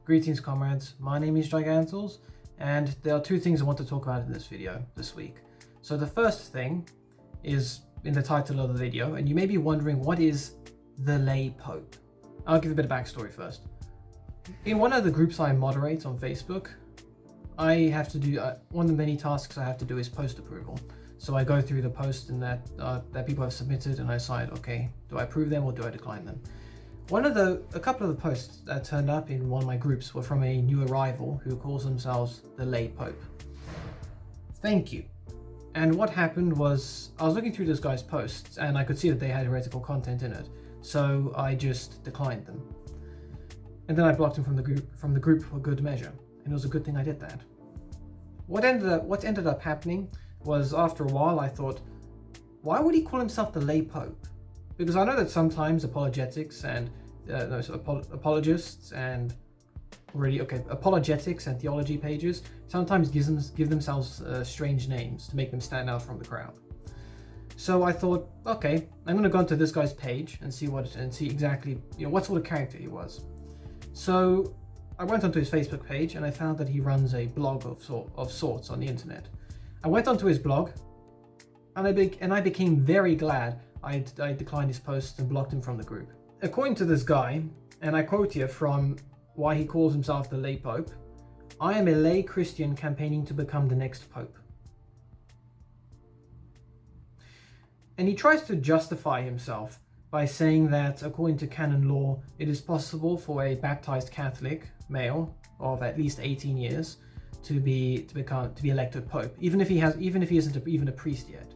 Greetings comrades, my name is Gigantals, and there are two things I want to talk about in this video this week. So the first thing is in the title of the video, and you may be wondering what is the lay pope. I'll give a bit of backstory first. In one of the groups I moderate on Facebook, I have to do, one of the many tasks I have to do is post approval. So I go through the posts and that people have submitted and I decide, okay, do I approve them or do I decline them? A couple of the posts that turned up in one of my groups were from a new arrival who calls themselves the lay pope. Thank you. And what happened was, I was looking through this guy's posts and I could see that they had heretical content in it. So I just declined them. And then I blocked him from the group for good measure. And it was a good thing I did that. What ended up happening was, after a while I thought, why would he call himself the lay pope? Because I know that sometimes apologetics and apologists and apologetics and theology pages sometimes give themselves strange names to make them stand out from the crowd. So I thought, okay, I'm going to go onto this guy's page and see exactly what sort of character he was. So I went onto his Facebook page and I found that he runs a blog of sorts on the internet. I went onto his blog and I became very glad I declined his posts and blocked him from the group. According to this guy, and I quote here from why he calls himself the lay pope, "I am a lay Christian campaigning to become the next pope." And he tries to justify himself by saying that according to canon law, it is possible for a baptized Catholic male of at least 18 years to be elected pope, even if he isn't even a priest yet.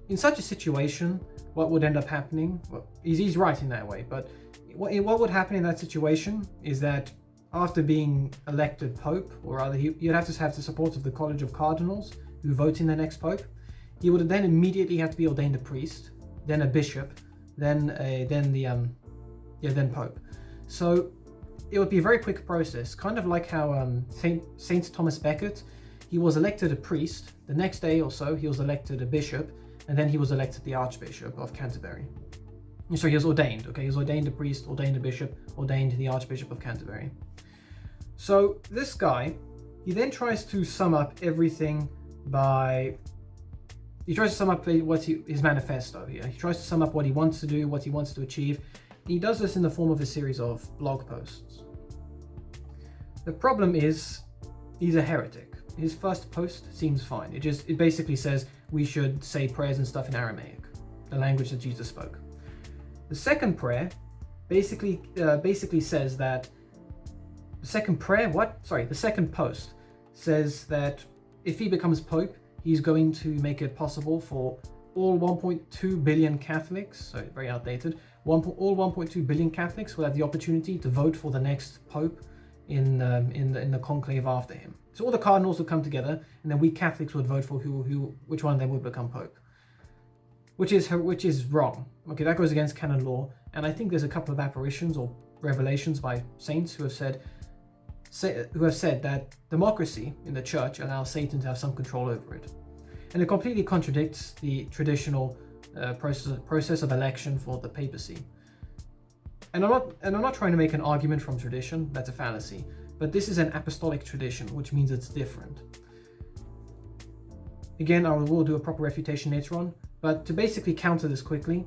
In such a situation, what would end up happening? Well, he's right in that way, but what would happen in that situation is that after being elected pope, or rather you'd have to have the support of the College of Cardinals who vote in the next pope. He would then immediately have to be ordained a priest, then a bishop, then pope. So it would be a very quick process, kind of like how Saint Thomas Becket, he was elected a priest. The next day or so, he was elected a bishop, and then he was elected the Archbishop of Canterbury. So he was ordained, okay? He was ordained a priest, ordained a bishop, ordained the Archbishop of Canterbury. So this guy, he then tries to sum up everything he tries to sum up his manifesto here. He tries to sum up what he wants to do, what he wants to achieve. He does this in the form of a series of blog posts. The problem is, he's a heretic. His first post seems fine. It basically says we should say prayers and stuff in Aramaic, the language that Jesus spoke. The second prayer basically says that the second post says that if he becomes pope, he's going to make it possible for all 1.2 billion Catholics, so very outdated, all 1.2 billion Catholics will have the opportunity to vote for the next pope in the conclave after him. So all the cardinals would come together, and then we Catholics would vote for which one of them would become pope, which is wrong. Okay, that goes against canon law, and I think there's a couple of apparitions or revelations by saints who have said that democracy in the church allows Satan to have some control over it, and it completely contradicts the traditional process of election for the papacy. And I'm not trying to make an argument from tradition. That's a fallacy. But this is an apostolic tradition, which means it's different. Again, I will do a proper refutation later on, but to basically counter this quickly,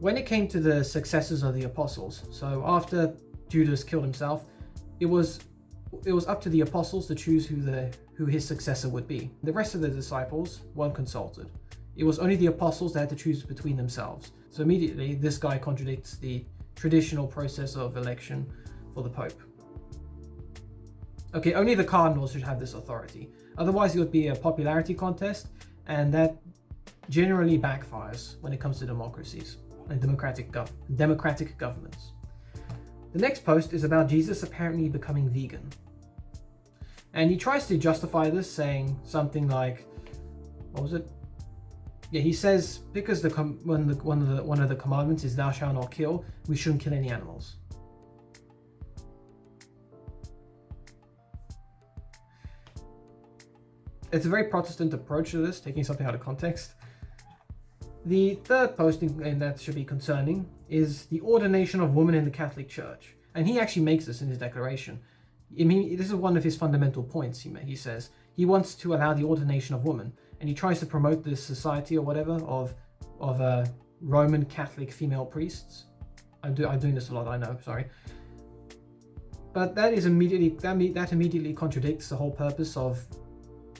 when it came to the successors of the apostles, so after Judas killed himself, it was up to the apostles to choose who his successor would be. The rest of the disciples weren't consulted. It was only the apostles that had to choose between themselves. So immediately, this guy contradicts the traditional process of election for the Pope. Okay, only the cardinals should have this authority. Otherwise, it would be a popularity contest, and that generally backfires when it comes to democracies and democratic governments. The next post is about Jesus apparently becoming vegan. And he tries to justify this saying something like, what was it? Yeah, he says because one of the commandments is thou shalt not kill, we shouldn't kill any animals. It's a very Protestant approach to this, taking something out of context. The third posting, and that should be concerning, is the ordination of women in the Catholic Church. And he actually makes this in his declaration. I mean, this is one of his fundamental points. He says he wants to allow the ordination of women, and he tries to promote this society or whatever of Roman Catholic female priests. I'm doing this a lot, I know, sorry. But that immediately contradicts the whole purpose of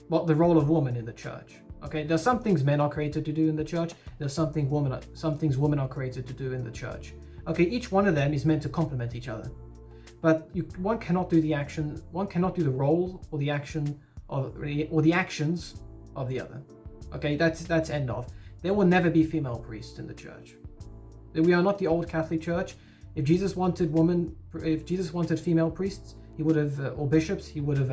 what the role of woman in the church. Okay, there's some things men are created to do in the church. There's some things women are created to do in the church. Okay, each one of them is meant to complement each other. But one cannot do the role or the action or the actions of the other. Okay, that's end of. There will never be female priests in the church. We are not the old Catholic Church. If Jesus wanted female priests, he would have, or bishops, he would have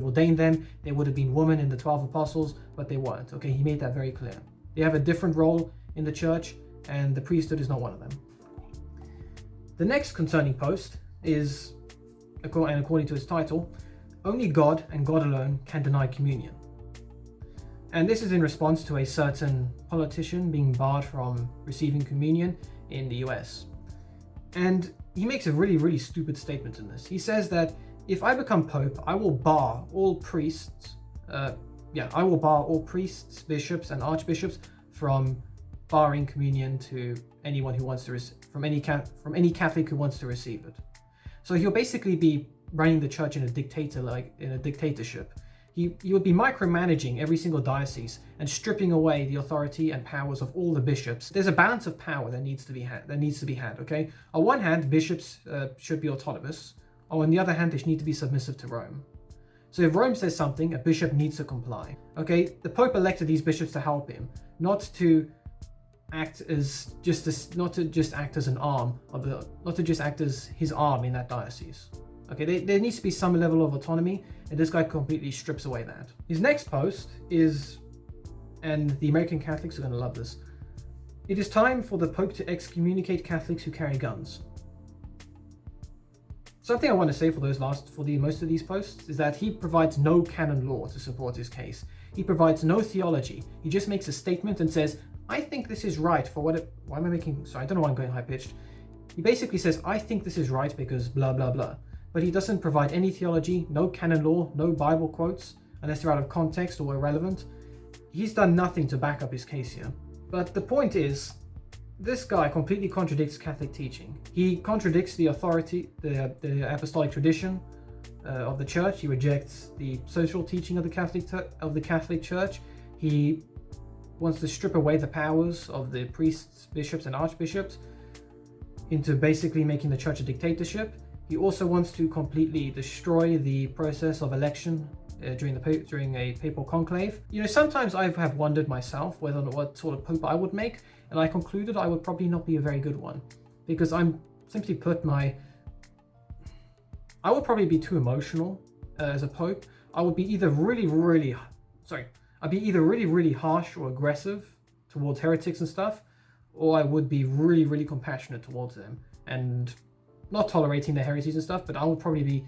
ordained them. There would have been women in the 12 apostles, but they weren't. Okay, he made that very clear. They have a different role in the church, and the priesthood is not one of them. The next concerning post is, and according to its title, only God and God alone can deny communion. And this is in response to a certain politician being barred from receiving communion in the US. And he makes a really, really stupid statement in this. He says that if I become Pope, I will bar all priests, bishops, and archbishops from barring communion to anyone who wants to from any Catholic who wants to receive it. So he'll basically be running the church in a dictatorship. He would be micromanaging every single diocese and stripping away the authority and powers of all the bishops. There's a balance of power that needs to be had. Okay. On one hand, bishops should be autonomous. Or on the other hand, they need to be submissive to Rome. So if Rome says something, a bishop needs to comply. Okay. The Pope elected these bishops to help him, not to act as his arm in that diocese. Okay, there needs to be some level of autonomy, and this guy completely strips away that. His next post is, and the American Catholics are going to love this, it is time for the Pope to excommunicate Catholics who carry guns. Something I want to say for most of these posts is that he provides no canon law to support his case. He provides no theology. He just makes a statement and says, I think this is right for why am I making, sorry, I don't know why I'm going high-pitched. He basically says, I think this is right because blah, blah, blah. But he doesn't provide any theology, no canon law, no Bible quotes, unless they're out of context or irrelevant. He's done nothing to back up his case here. But the point is, this guy completely contradicts Catholic teaching. He contradicts the authority, the apostolic tradition of the Church. He rejects the social teaching of the Catholic Church. He wants to strip away the powers of the priests, bishops, and archbishops into basically making the Church a dictatorship. He also wants to completely destroy the process of election during a papal conclave. You know, sometimes I have wondered myself what sort of pope I would make, and I concluded I would probably not be a very good one, because I'm simply put I would probably be too emotional as a pope. I would be either really harsh or aggressive towards heretics and stuff, or I would be really, really compassionate towards them and not tolerating their heresies and stuff, but I would probably be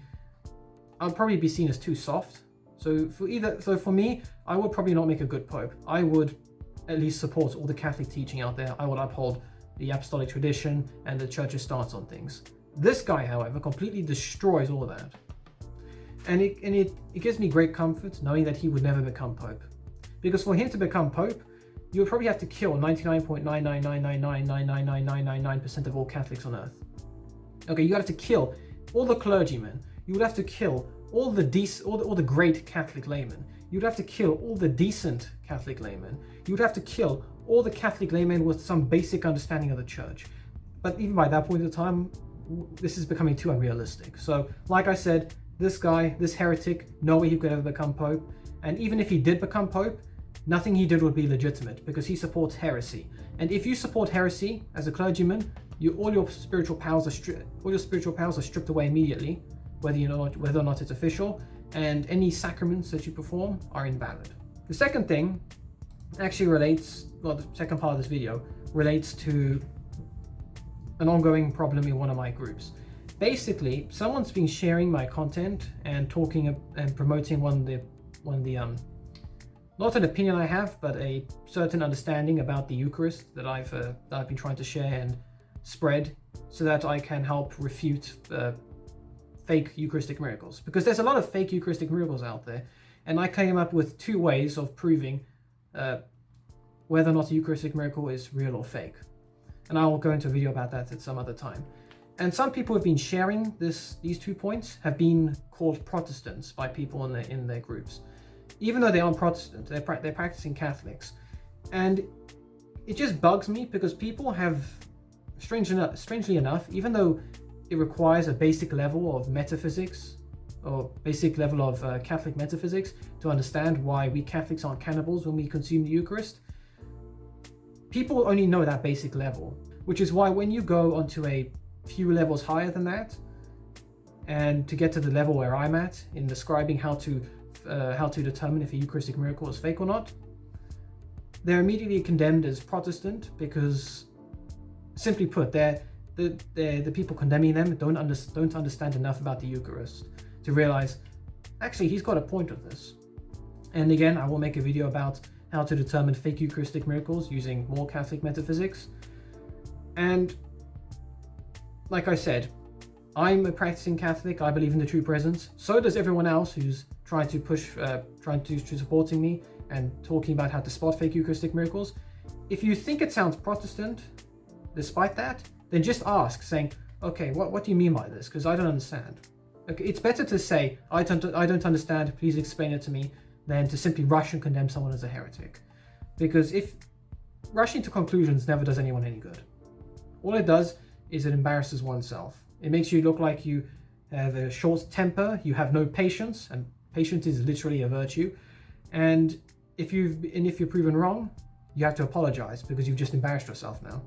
seen as too soft. So for me, I would probably not make a good pope. I would at least support all the Catholic teaching out there. I would uphold the apostolic tradition and the Church's stance on things. This guy, however, completely destroys all of that. And it gives me great comfort knowing that he would never become pope. Because for him to become pope, you would probably have to kill 99.999999999% of all Catholics on earth. Okay, you have to kill all the clergymen. You would have to kill all the great Catholic laymen. You would have to kill all the decent Catholic laymen. You would have to kill all the Catholic laymen with some basic understanding of the Church. But even by that point in time, this is becoming too unrealistic. So, like I said, this guy, this heretic, no way he could ever become pope. And even if he did become pope, nothing he did would be legitimate because he supports heresy. And if you support heresy as a clergyman, all your spiritual powers are stripped away immediately, whether or not it's official, and any sacraments that you perform are invalid. The second thing actually the second part of this video relates to an ongoing problem in one of my groups. Basically, someone's been sharing my content and talking and promoting not an opinion I have, but a certain understanding about the Eucharist that I've been trying to share and spread so that I can help refute fake Eucharistic miracles. Because there's a lot of fake Eucharistic miracles out there, and I came up with 2 ways of proving whether or not a Eucharistic miracle is real or fake. And I will go into a video about that at some other time. And some people have been sharing these 2 points, have been called Protestants by people in their groups. Even though they aren't Protestant, they're practicing Catholics. And it just bugs me because people have, strangely enough, even though it requires a basic level of metaphysics, or basic level of Catholic metaphysics to understand why we Catholics aren't cannibals when we consume the Eucharist, people only know that basic level, which is why when you go onto a few levels higher than that, and to get to the level where I'm at in describing how to determine if a Eucharistic miracle is fake or not, they're immediately condemned as Protestant because, simply put, the people condemning them don't understand enough about the Eucharist to realize, actually, he's got a point with this. And again, I will make a video about how to determine fake Eucharistic miracles using more Catholic metaphysics. And like I said, I'm a practicing Catholic. I believe in the true presence. So does everyone else who's trying to supporting me and talking about how to spot fake Eucharistic miracles. If you think it sounds Protestant, despite that, then just ask, saying, okay, what do you mean by this? Because I don't understand. Okay, it's better to say, I don't understand, please explain it to me, than to simply rush and condemn someone as a heretic. Because if rushing to conclusions never does anyone any good. All it does is it embarrasses oneself. It makes you look like you have a short temper, you have no patience, and patience is literally a virtue. And if you're proven wrong, you have to apologize because you've just embarrassed yourself now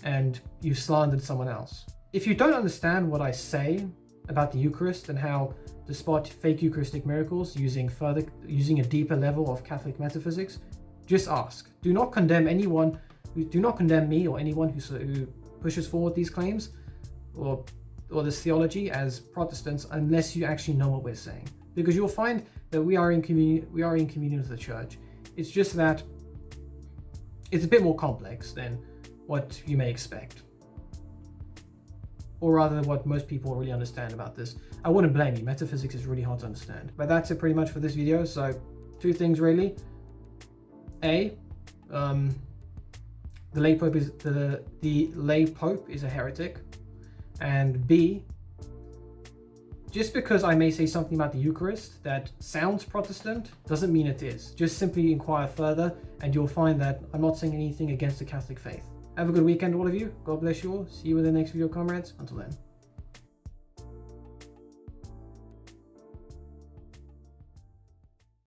and you slandered someone else. If you don't understand what I say about the Eucharist and how to spot fake Eucharistic miracles using a deeper level of Catholic metaphysics, just ask. Do not condemn anyone. Do not condemn me or anyone who pushes forward these claims or this theology as Protestants unless you actually know what we're saying. Because you'll find that we are in communion with the Church. It's just that it's a bit more complex than what you may expect. Or rather, what most people really understand about this. I wouldn't blame you, metaphysics is really hard to understand. But that's it pretty much for this video, so 2 things really. A, the lay pope is a heretic. And B, just because I may say something about the Eucharist that sounds Protestant doesn't mean it is. Just simply inquire further and you'll find that I'm not saying anything against the Catholic faith. Have a good weekend, all of you. God bless you all. See you in the next video, comrades. Until then.